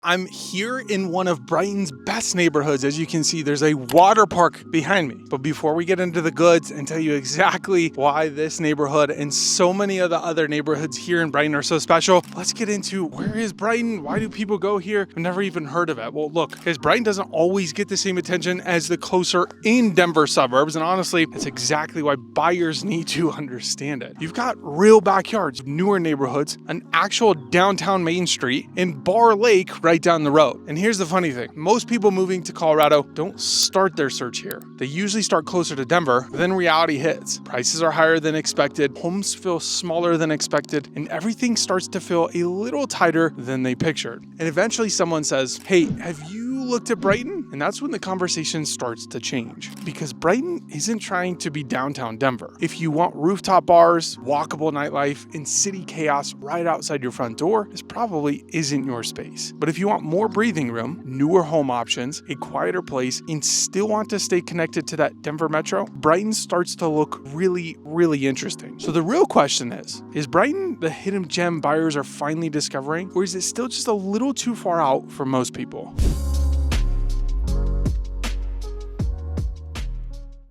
I'm here in one of Brighton's best neighborhoods. As you can see, there's a water park behind me. But before we get into the goods and tell you exactly why this neighborhood and so many of the other neighborhoods here in Brighton are so special, let's get into where is Brighton? Why do people go here? I've never even heard of it. Well, look, because Brighton doesn't always get the same attention as the closer in Denver suburbs. And honestly, that's exactly why buyers need to understand it. You've got real backyards, newer neighborhoods, an actual downtown Main Street, and Bar Lake right down the road. And here's the funny thing. Most people moving to Colorado don't start their search here. They usually start closer to Denver, then reality hits. Prices are higher than expected, homes feel smaller than expected, and everything starts to feel a little tighter than they pictured. And eventually someone says, hey, have you looked at Brighton? And that's when the conversation starts to change, because Brighton isn't trying to be downtown Denver. If you want rooftop bars, walkable nightlife, and city chaos right outside your front door, this probably isn't your space. But if you want more breathing room, newer home options, a quieter place, and still want to stay connected to that Denver metro, Brighton starts to look really, really interesting. So the real question is Brighton the hidden gem buyers are finally discovering, or is it still just a little too far out for most people?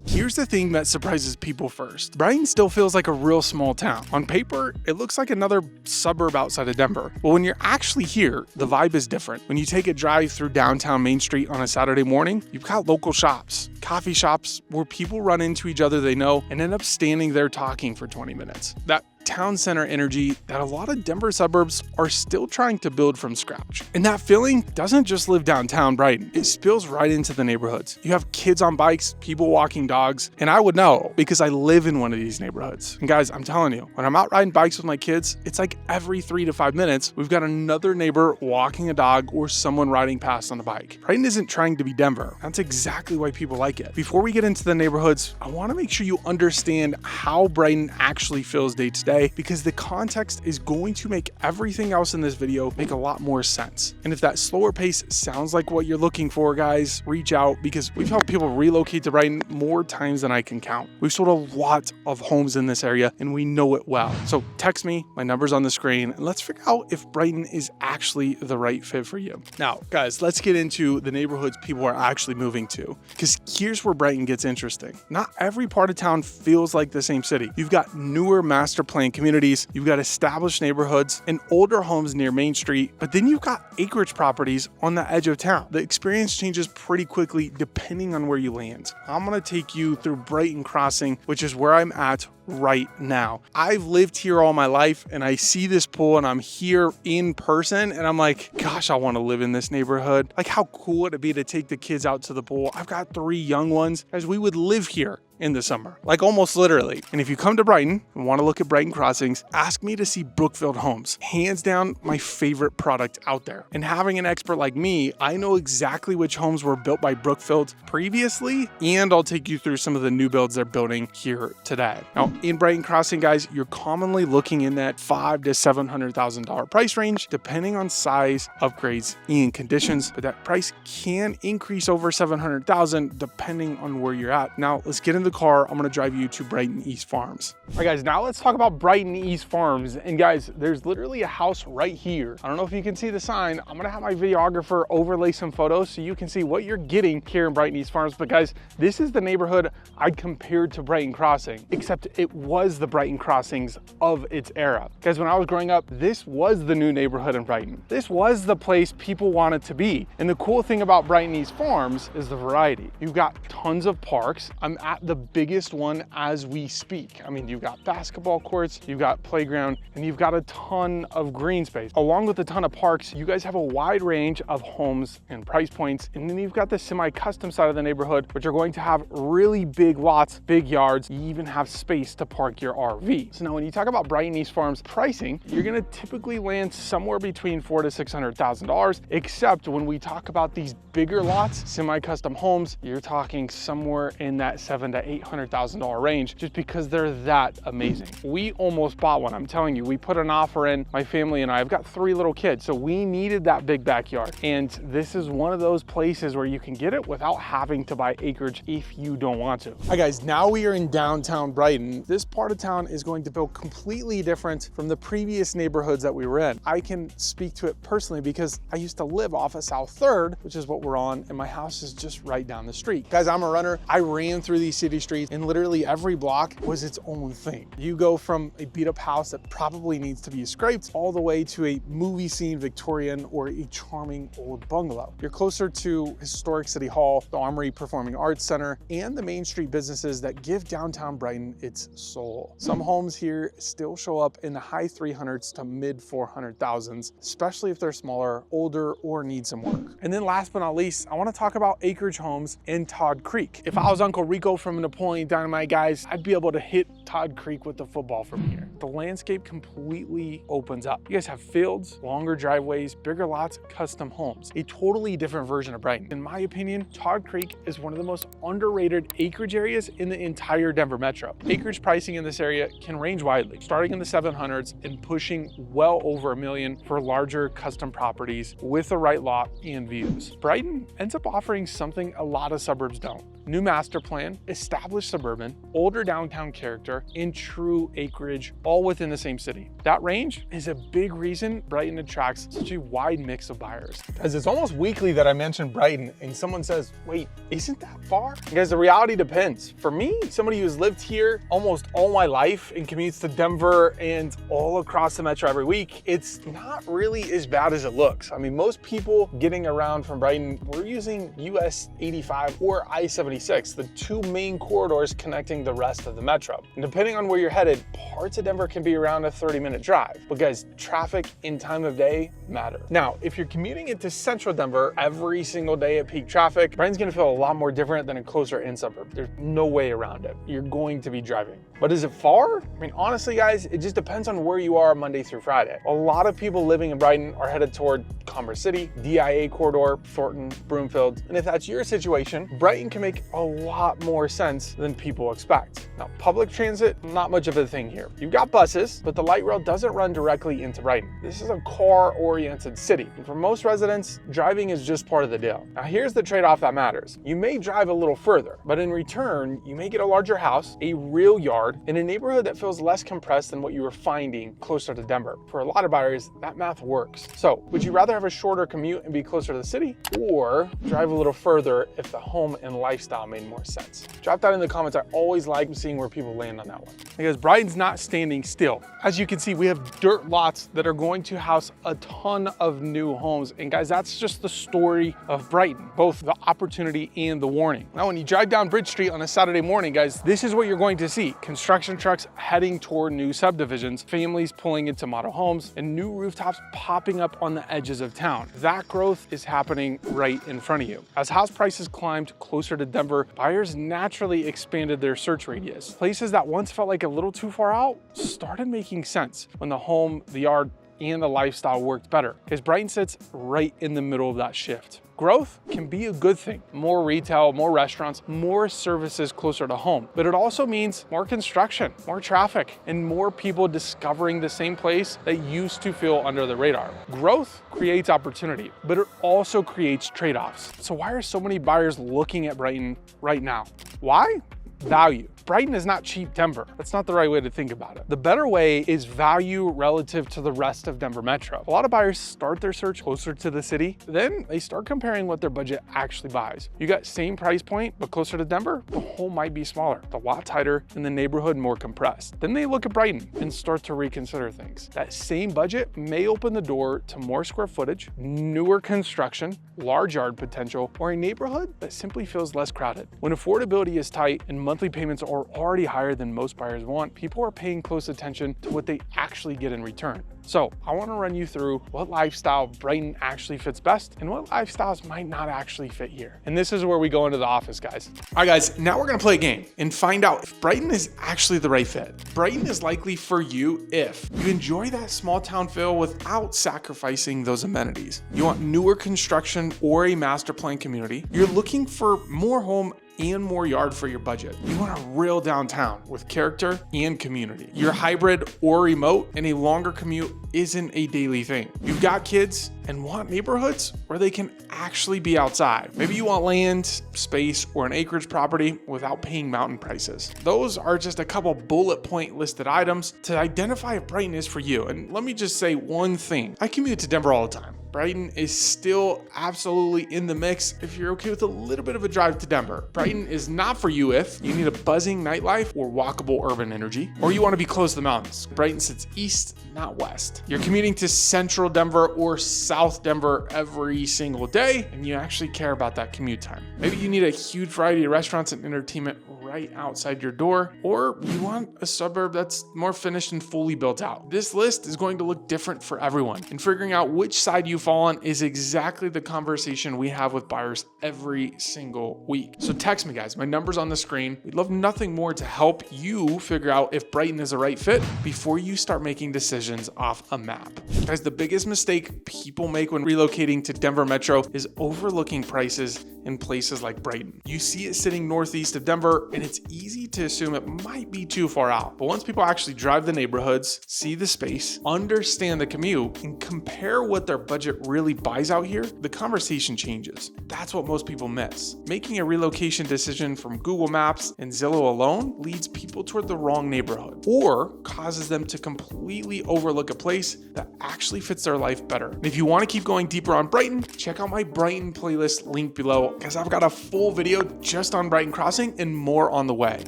Here's the thing that surprises people first. Brighton still feels like a real small town. On paper, it looks like another suburb outside of Denver. But when you're actually here, the vibe is different. When you take a drive through downtown Main Street on a Saturday morning, you've got local shops, coffee shops where people run into each other they know and end up standing there talking for 20 minutes. That town center energy that a lot of Denver suburbs are still trying to build from scratch. And that feeling doesn't just live downtown Brighton. It spills right into the neighborhoods. You have kids on bikes, people walking dogs, and I would know because I live in one of these neighborhoods. And guys, I'm telling you, when I'm out riding bikes with my kids, it's like every 3 to 5 minutes, we've got another neighbor walking a dog or someone riding past on a bike. Brighton isn't trying to be Denver. That's exactly why people like it. Before we get into the neighborhoods, I want to make sure you understand how Brighton actually feels day to day, because the context is going to make everything else in this video make a lot more sense. And if that slower pace sounds like what you're looking for, guys, reach out, because we've helped people relocate to Brighton more times than I can count. We've sold a lot of homes in this area and we know it well. So text me, my number's on the screen, and let's figure out if Brighton is actually the right fit for you. Now, guys, let's get into the neighborhoods people are actually moving to, because here's where Brighton gets interesting. Not every part of town feels like the same city. You've got newer master plan communities, you've got established neighborhoods and older homes near Main Street, but then you've got acreage properties on the edge of town. The experience changes pretty quickly depending on where you land. I'm gonna take you through Brighton Crossing, which is where I'm at right now. I've lived here all my life and I see this pool and I'm here in person and I'm like, gosh, I want to live in this neighborhood. Like, how cool would it be to take the kids out to the pool? I've got 3 young ones, as we would live here in the summer, like almost literally. And if you come to Brighton and want to look at Brighton Crossings, ask me to see Brookfield Homes. Hands down, my favorite product out there. And having an expert like me, I know exactly which homes were built by Brookfield previously, and I'll take you through some of the new builds they're building here today. Now, in Brighton Crossing, guys, you're commonly looking in that $500,000 to $700,000 price range, depending on size, upgrades, and conditions. But that price can increase over $700,000 depending on where you're at. Now, let's get in the car. I'm going to drive you to Brighton East Farms. All right, guys, now let's talk about Brighton East Farms. And guys, there's literally a house right here. I don't know if you can see the sign. I'm going to have my videographer overlay some photos so you can see what you're getting here in Brighton East Farms. But guys, this is the neighborhood I'd compared to Brighton Crossing, except it was the Brighton Crossings of its era. Guys, when I was growing up, this was the new neighborhood in Brighton. This was the place people wanted to be. And the cool thing about Brighton East Farms is the variety. You've got tons of parks. I'm at the biggest one as we speak. I mean, you've got basketball courts, you've got playground, and you've got a ton of green space. Along with a ton of parks, you guys have a wide range of homes and price points. And then you've got the semi-custom side of the neighborhood, which are going to have really big lots, big yards. You even have space to park your RV. So now when you talk about Brighton East Farms pricing, you're gonna typically land somewhere between $400,000 to $600,000, except when we talk about these bigger lots, semi-custom homes, you're talking somewhere in that $700,000 to $800,000 range just because they're that amazing. We almost bought one. I'm telling you, we put an offer in, my family and I've got 3 little kids, so we needed that big backyard. And this is one of those places where you can get it without having to buy acreage if you don't want to. Hi guys, now we are in downtown Brighton. This part of town is going to feel completely different from the previous neighborhoods that we were in. I can speak to it personally because I used to live off of South 3rd, which is what we're on, and my house is just right down the street. Guys, I'm a runner. I ran through these city streets and literally every block was its own thing. You go from a beat up house that probably needs to be scraped all the way to a movie scene Victorian or a charming old bungalow. You're closer to historic City Hall, the Armory Performing Arts Center, and the Main Street businesses that give downtown Brighton its soul. Some homes here still show up in the high 300s to mid 400,000s, especially if they're smaller, older, or need some work. And then last but not least, I want to talk about acreage homes in Todd Creek. If I was Uncle Rico from Napoleon Dynamite, guys, I'd be able to hit Todd Creek with the football from here. The landscape completely opens up. You guys have fields, longer driveways, bigger lots, custom homes. A totally different version of Brighton. In my opinion, Todd Creek is one of the most underrated acreage areas in the entire Denver metro. Acreage pricing in this area can range widely, starting in the 700s and pushing well over $1 million for larger custom properties with the right lot and views. Brighton ends up offering something a lot of suburbs don't. New master plan, established suburban, older downtown character, and true acreage, all within the same city. That range is a big reason Brighton attracts such a wide mix of buyers. As it's almost weekly that I mention Brighton and someone says, wait, isn't that far? Because the reality depends. For me, somebody who's lived here almost all my life and commutes to Denver and all across the metro every week, it's not really as bad as it looks. I mean, most people getting around from Brighton, we're using US 85 or I-76, the 2 main corridors connecting the rest of the metro. And depending on where you're headed, parts of Denver can be around a 30-minute drive. But guys, traffic and time of day matter. Now, if you're commuting into central Denver every single day at peak traffic, Brighton's gonna feel a lot more different than a closer in suburb. There's no way around it. You're going to be driving. But is it far? I mean, honestly, guys, it just depends on where you are Monday through Friday. A lot of people living in Brighton are headed toward Commerce City, DIA corridor, Thornton, Broomfield. And if that's your situation, Brighton can make a lot more sense than people expect. Now, public transit, not much of a thing here. You've got buses, but the light rail doesn't run directly into Brighton. This is a car-oriented city. And for most residents, driving is just part of the deal. Now, here's the trade-off that matters. You may drive a little further, but in return, you may get a larger house, a real yard, in a neighborhood that feels less compressed than what you were finding closer to Denver. For a lot of buyers, that math works. So, would you rather have a shorter commute and be closer to the city, or drive a little further if the home and lifestyle made more sense? Drop that in the comments. I always like seeing where people land on that one. Because Brighton's not standing still. As you can see, we have dirt lots that are going to house a ton of new homes. And guys, that's just the story of Brighton, both the opportunity and the warning. Now, when you drive down Bridge Street on a Saturday morning, guys, this is what you're going to see. Construction trucks heading toward new subdivisions, families pulling into model homes, and new rooftops popping up on the edges of town. That growth is happening right in front of you. As house prices climbed closer to Denver, buyers naturally expanded their search radius. Places that once felt like a little too far out started making sense when the home, the yard, and the lifestyle worked better, because Brighton sits right in the middle of that shift. Growth can be a good thing. More retail, more restaurants, more services closer to home. But it also means more construction, more traffic, and more people discovering the same place that used to feel under the radar. Growth creates opportunity, but it also creates trade-offs. So why are so many buyers looking at Brighton right now? Why? Value. Brighton is not cheap Denver. That's not the right way to think about it. The better way is value relative to the rest of Denver Metro. A lot of buyers start their search closer to the city, then they start comparing what their budget actually buys. You got same price point, but closer to Denver, the home might be smaller, the lot tighter, and the neighborhood more compressed. Then they look at Brighton and start to reconsider things. That same budget may open the door to more square footage, newer construction, large yard potential, or a neighborhood that simply feels less crowded. When affordability is tight and monthly payments are already higher than most buyers want, people are paying close attention to what they actually get in return. So I want to run you through what lifestyle Brighton actually fits best and what lifestyles might not actually fit here. And this is where we go into the office, guys. All right, guys, now we're going to play a game and find out if Brighton is actually the right fit. Brighton is likely for you if you enjoy that small town feel without sacrificing those amenities. You want newer construction or a master plan community. You're looking for more home and more yard for your budget. You want a real downtown with character and community. You're hybrid or remote, and a longer commute isn't a daily thing. You've got kids and want neighborhoods where they can actually be outside. Maybe you want land, space, or an acreage property without paying mountain prices. Those are just a couple bullet point listed items to identify if Brighton is for you. And let me just say one thing. I commute to Denver all the time. Brighton is still absolutely in the mix if you're okay with a little bit of a drive to Denver. Brighton is not for you if you need a buzzing nightlife or walkable urban energy, or you want to be close to the mountains. Brighton sits east, not west. You're commuting to central Denver or south Denver every single day, and you actually care about that commute time. Maybe you need a huge variety of restaurants and entertainment right outside your door, or you want a suburb that's more finished and fully built out. This list is going to look different for everyone, and figuring out which side you fall on is exactly the conversation we have with buyers every single week. So text me, guys. My number's on the screen. We'd love nothing more to help you figure out if Brighton is a right fit before you start making decisions off a map. Guys, the biggest mistake people make when relocating to Denver Metro is overlooking prices in places like Brighton. You see it sitting northeast of Denver, and it's easy to assume it might be too far out. But once people actually drive the neighborhoods, see the space, understand the commute, and compare what their budget really buys out here, the conversation changes. That's what most people miss. Making a relocation decision from Google Maps and Zillow alone leads people toward the wrong neighborhood, or causes them to completely overlook a place that actually fits their life better. And if you want to keep going deeper on Brighton, check out my Brighton playlist link below, because I've got a full video just on Brighton Crossing and more on the way.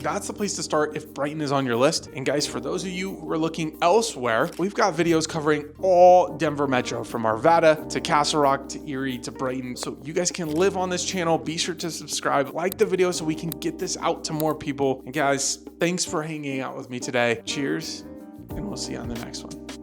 That's the place to start if Brighton is on your list. And guys, for those of you who are looking elsewhere, we've got videos covering all Denver Metro, from Arvada to Castle Rock to Erie to Brighton. So you guys can live on this channel. Be sure to subscribe, like the video so we can get this out to more people. And guys, thanks for hanging out with me today. Cheers, and we'll see you on the next one.